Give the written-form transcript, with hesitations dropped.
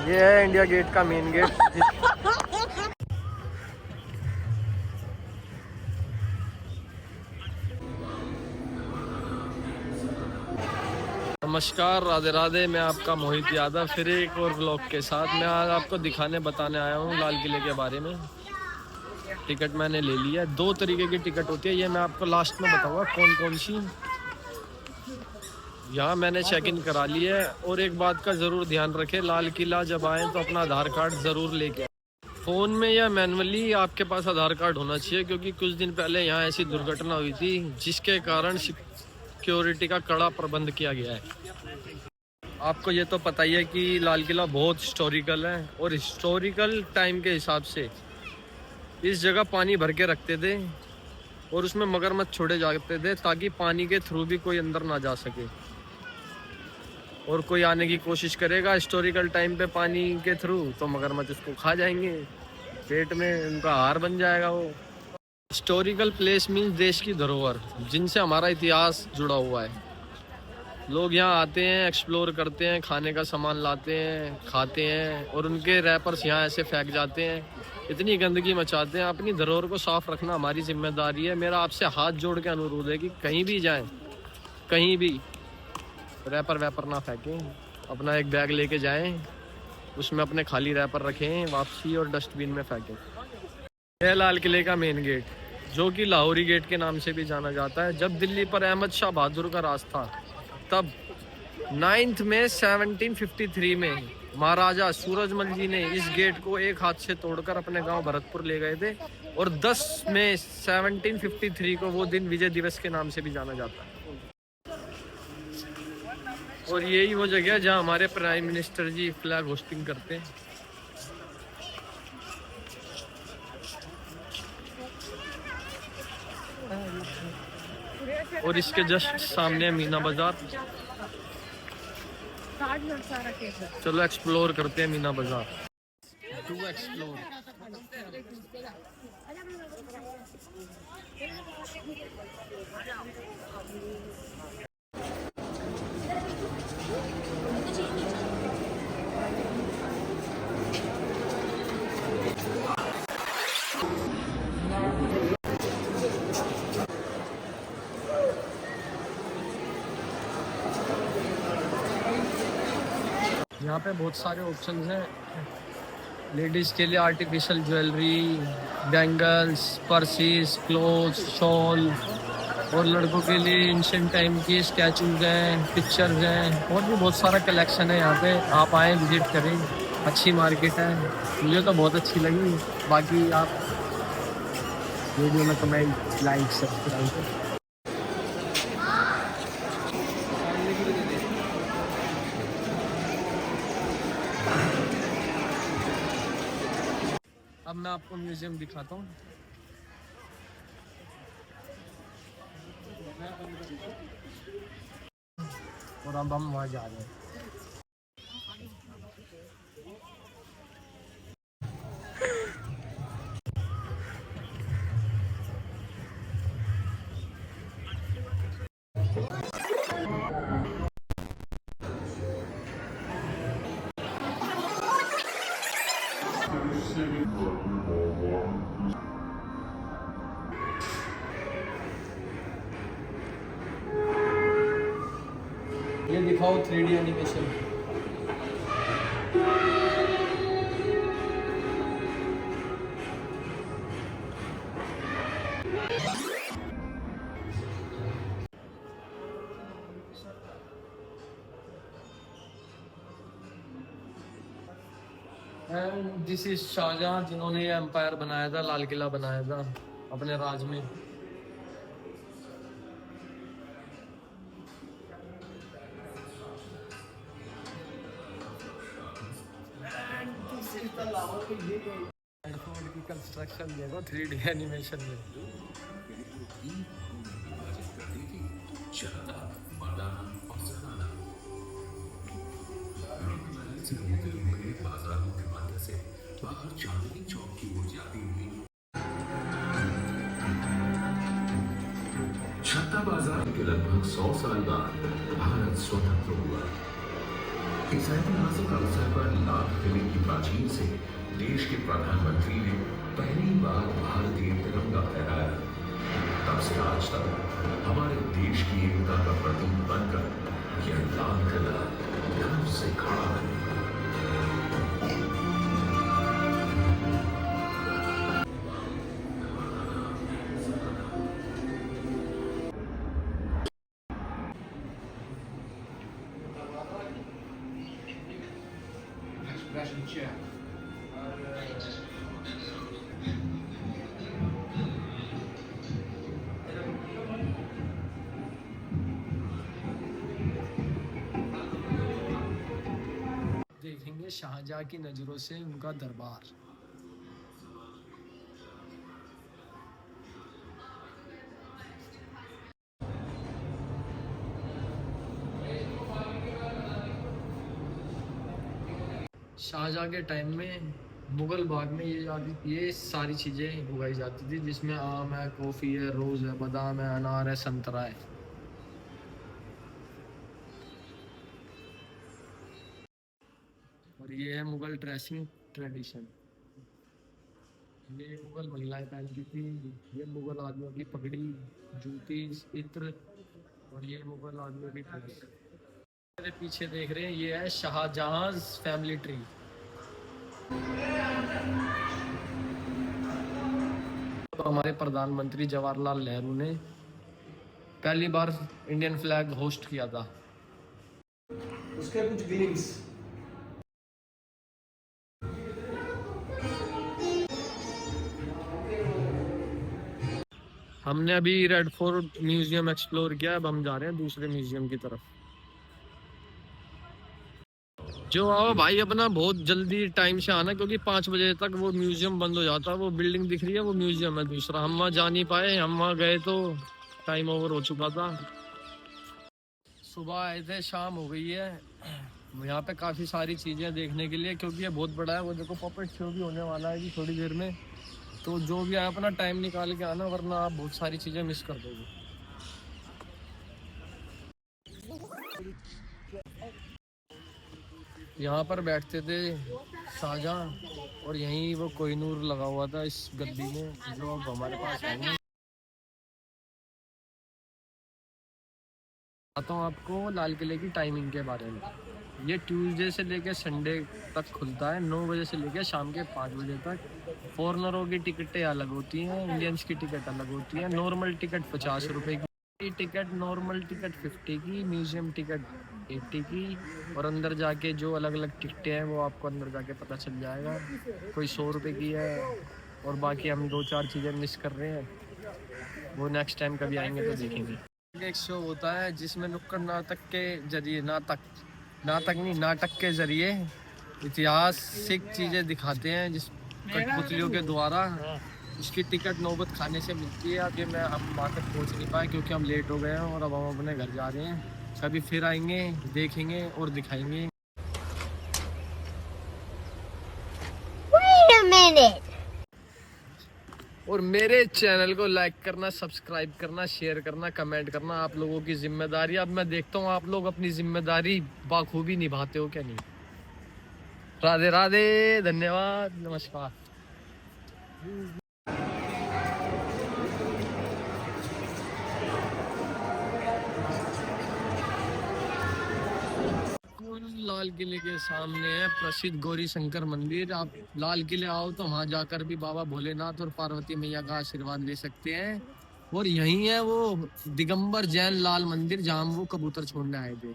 ये है India gate का मेन गेट। नमस्कार, राधे राधे। मैं आपका मोहित यादव फिर एक और ब्लॉग के साथ मैं आज आपको दिखाने बताने आया हूँ लाल किले के बारे में। टिकट मैंने ले लिया है। 2 तरीके की टिकट होती है, ये मैं आपको लास्ट में बताऊंगा कौन कौन सी। यहाँ मैंने चेक इन करा लिया है। और एक बात का ज़रूर ध्यान रखें, लाल किला जब आएँ तो अपना आधार कार्ड ज़रूर लेके आए। फ़ोन में या मैनुअली आपके पास आधार कार्ड होना चाहिए, क्योंकि कुछ दिन पहले यहाँ ऐसी दुर्घटना हुई थी जिसके कारण सिक्योरिटी का कड़ा प्रबंध किया गया है। आपको ये तो पता ही है कि लाल किला बहुत हिस्टोरिकल है, और हिस्टोरिकल टाइम के हिसाब से इस जगह पानी भर के रखते थे और उसमें मगरमच्छ छोड़े जाते थे ताकि पानी के थ्रू भी कोई अंदर ना जा सके। और कोई आने की कोशिश करेगा हिस्टोरिकल टाइम पे पानी के थ्रू तो मगरमच्छ उसको खा जाएंगे, पेट में उनका आहार बन जाएगा वो। हिस्टोरिकल प्लेस मीन्स देश की धरोहर जिनसे हमारा इतिहास जुड़ा हुआ है। लोग यहाँ आते हैं, एक्सप्लोर करते हैं, खाने का सामान लाते हैं, खाते हैं, और उनके रैपर्स यहाँ ऐसे फेंक जाते हैं, इतनी गंदगी मचाते हैं। अपनी धरोहर को साफ रखना हमारी जिम्मेदारी है। मेरा आपसे हाथ जोड़ के अनुरोध है कि कहीं भी जाएं, कहीं भी रैपर वैपर ना फेंकें। अपना एक बैग लेके जाएं, उसमें अपने खाली रैपर रखें, वापसी और डस्टबिन में फेंकें। यह लाल किले का मेन गेट, जो कि लाहौरी गेट के नाम से भी जाना जाता है। जब दिल्ली पर अहमद शाह बहादुर का राज था, तब 9 मई 1753 में महाराजा सूरजमल जी ने इस गेट को एक हाथ से तोड़कर अपने गांव भरतपुर ले गए थे। और 10 मई 1753 को वो दिन विजय दिवस के नाम से भी जाना जाता है। और यही वो जगह है जहां हमारे prime minister G flag hosting करते हैं। और इसके जस्ट सामने मीना बाजार। चलो एक्सप्लोर करते हैं मीना बाजार। To explore. यहाँ पे बहुत सारे ऑप्शंस हैं। लेडीज़ के लिए artificial jewellery, bangles, purses, clothes, shawl, और लड़कों के लिए एंशिएंट टाइम की स्टैचूज हैं, पिक्चर्स हैं, और भी बहुत सारा कलेक्शन है यहाँ पे। आप आएँ, विजिट करें, अच्छी मार्केट है। मुझे तो बहुत अच्छी लगी। बाकी आप वीडियो में कमेंट, लाइक, सब्सक्राइब करें। अब मैं आपको म्यूजियम दिखाता हूँ। और अब हम वहाँ जा रहे हैं। ये दिखाओ 3D animation. And this is Shahjahan, जिन्होंने ये एम्पायर बनाया था, लाल किला बनाया था अपने राज में। फोर्ट की कंस्ट्रक्शन देखो 3D एनिमेशन में। चांदनी चौक की ओर जाती हुई छत्ता बाजार के लगभग 100 साल बाद भारत स्वतंत्र हुआ। इस ऐतिहासिक अवसर पर लाल किले प्राचीन से देश के प्रधानमंत्री ने पहली बार भारतीय तिरंगा फहराया, तब से आज तक हमारे देश की एकता का प्रतीक बनकर यह लाल किला गर्व से खड़ा है। देखेंगे शाहजहां की नज़रों से उनका दरबार। शाहजहां के टाइम में मुगल बाग में ये सारी चीज़ें उगाई जाती थी, जिसमें आम है, कॉफ़ी है, रोज़ है, बादाम है, अनार है, संतरा है। और ये है मुगल ड्रेसिंग ट्रेडिशन। ये मुगल महिलाएं पहनती थी, ये मुगल आदमियों की पगड़ी, जूती, इत्र, और ये मुगल आदमियों की ट्रेडिशन। मेरे पीछे देख रहे हैं, ये है शाहजहां फैमिली ट्री। तो हमारे प्रधानमंत्री जवाहरलाल नेहरू ने पहली बार इंडियन फ्लैग होस्ट किया था। उसके कुछ ग्लिम्स। हमने अभी रेड फोर्ट म्यूजियम एक्सप्लोर किया, अब हम जा रहे हैं दूसरे म्यूजियम की तरफ। जो आओ भाई अपना बहुत जल्दी टाइम से आना, क्योंकि 5 बजे तक वो म्यूजियम बंद हो जाता है। वो बिल्डिंग दिख रही है, वो म्यूजियम है दूसरा। हम वहाँ जा नहीं पाए, हम वहाँ गए तो टाइम ओवर हो चुका था। सुबह आए थे, शाम हो गई है। यहाँ पे काफ़ी सारी चीज़ें देखने के लिए, क्योंकि ये बहुत बड़ा है। वो देखो पपेट शो भी होने वाला है कि थोड़ी देर में। तो जो भी आए अपना टाइम निकाल के आना, वरना आप बहुत सारी चीज़ें मिस कर दोगे। यहाँ पर बैठते थे शाहजहां, और यहीं वो कोहिनूर लगा हुआ था इस गद्दी में, जो अब हमारे पास है नहीं। बताता हूँ आपको लाल किले की टाइमिंग के बारे में। ये ट्यूसडे से लेकर संडे तक खुलता है, 9 बजे से लेकर शाम के 5 बजे तक। फॉरनरों की टिकटें अलग होती हैं, इंडियंस की टिकट अलग होती है। नॉर्मल टिकट 50 रुपये की टिकट, नॉर्मल टिकट 50 की, म्यूजियम टिकट 80 की। और अंदर जाके जो अलग अलग टिकटें हैं वो आपको अंदर जाके पता चल जाएगा। कोई 100 रुपये की है, और बाकी हम 2-4 चीज़ें मिस कर रहे हैं, वो नेक्स्ट टाइम कभी आएंगे तो देखेंगे। एक शो होता है जिसमें नुक्कड़ नाटक के जरिए, नाटक के जरिए ऐतिहासिक चीज़ें दिखाते हैं, जिस कठपुतलियों के द्वारा। इसकी टिकट नौबत खाने से मिलती है। अभी हम वहाँ तक पहुँच नहीं पाए क्योंकि हम लेट हो गए हैं, और अब हम अपने घर जा रहे हैं। कभी फिर आएंगे, देखेंगे और दिखाएंगे। Wait a minute. और मेरे चैनल को लाइक करना, सब्सक्राइब करना, शेयर करना, कमेंट करना आप लोगों की जिम्मेदारी। अब मैं देखता हूँ आप लोग अपनी जिम्मेदारी बाखूबी निभाते हो क्या नहीं। राधे राधे, धन्यवाद, नमस्कार। लाल किले के सामने है प्रसिद्ध गौरी शंकर मंदिर। आप लाल किले आओ तो वहाँ जाकर भी बाबा भोलेनाथ और पार्वती मैया का आशीर्वाद ले सकते हैं। और यही है वो दिगंबर जैन लाल मंदिर, जहाँ वो कबूतर छोड़ने आए थे।